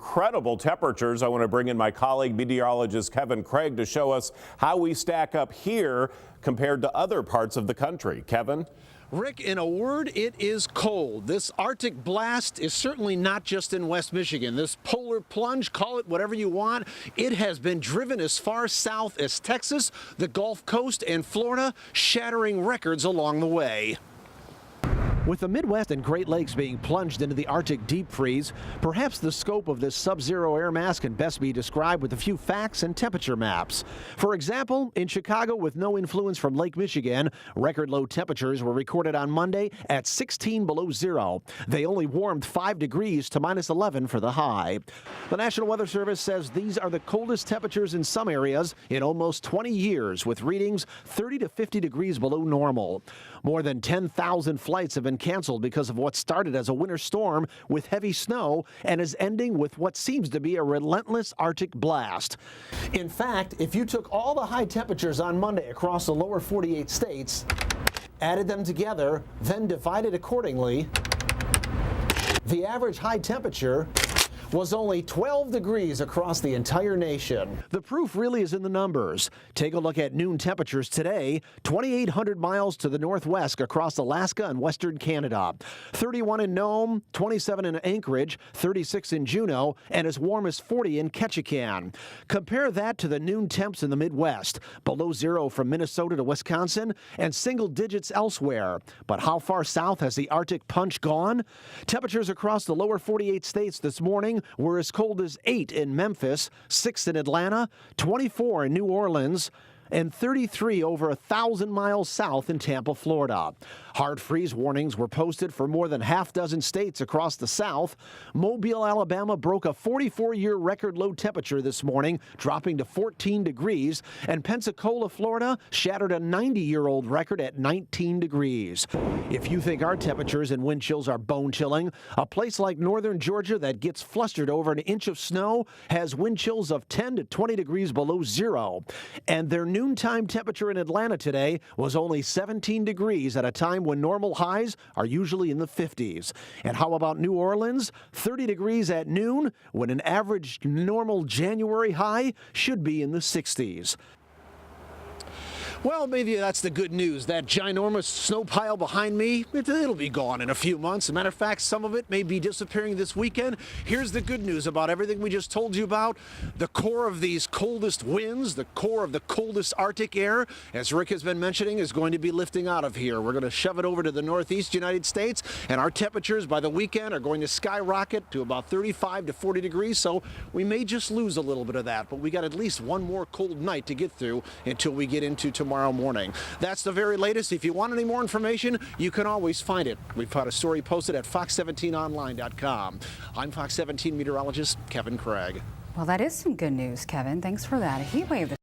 incredible temperatures. I want to bring in my colleague, meteorologist Kevin Craig, to show us how we stack up here compared to other parts of the country. Kevin? Rick, in a word, it is cold. This Arctic blast is certainly not just in West Michigan. This polar plunge, call it whatever you want, it has been driven as far south as Texas, the Gulf Coast, and Florida, shattering records along the way. With the Midwest and Great Lakes being plunged into the Arctic deep freeze, perhaps the scope of this sub-zero air mass can best be described with a few facts and temperature maps. For example, in Chicago, with no influence from Lake Michigan, record low temperatures were recorded on Monday at 16 below zero. They only warmed 5 degrees to -11 for the high. The National Weather Service says these are the coldest temperatures in some areas in almost 20 years, with readings 30 to 50 degrees below normal. More than 10,000 flights have been canceled because of what started as a winter storm with heavy snow and is ending with what seems to be a relentless Arctic blast. In fact, if you took all the high temperatures on Monday across the lower 48 states, added them together, then divided accordingly, the average high temperature was only 12 degrees across the entire nation. The proof really is in the numbers. Take a look at noon temperatures today, 2,800 miles to the northwest across Alaska and western Canada. 31 in Nome, 27 in Anchorage, 36 in Juneau, and as warm as 40 in Ketchikan. Compare that to the noon temps in the Midwest, below zero from Minnesota to Wisconsin, and single digits elsewhere. But how far south has the Arctic punch gone? Temperatures across the lower 48 states this morning were as cold as 8 in Memphis, 6 in Atlanta, 24 in New Orleans, and 33 over 1,000 miles south in Tampa, Florida. Hard freeze warnings were posted for more than half dozen states across the South. Mobile, Alabama broke a 44-year record low temperature this morning, dropping to 14 degrees, and Pensacola, Florida shattered a 90-year-old record at 19 degrees. If you think our temperatures and wind chills are bone-chilling, a place like northern Georgia that gets flustered over an inch of snow has wind chills of 10 to 20 degrees below zero. And their noontime temperature in Atlanta today was only 17 degrees at a time when normal highs are usually in the 50s. And how about New Orleans? 30 degrees at noon when an average normal January high should be in the 60s. Well, maybe that's the good news. That ginormous snow pile behind me, it'll be gone in a few months. As a matter of fact, some of it may be disappearing this weekend. Here's the good news about everything we just told you about. The core of these coldest winds, the core of the coldest Arctic air, as Rick has been mentioning, is going to be lifting out of here. We're going to shove it over to the northeast United States, and our temperatures by the weekend are going to skyrocket to about 35 to 40 degrees, so we may just lose a little bit of that, but we got at least one more cold night to get through until we get into tomorrow morning. That's the very latest. If you want any more information, you can always find it. We've got a story posted at fox17online.com. I'm Fox 17 meteorologist Kevin Craig. Well, that is some good news, Kevin. Thanks for that. A heat wave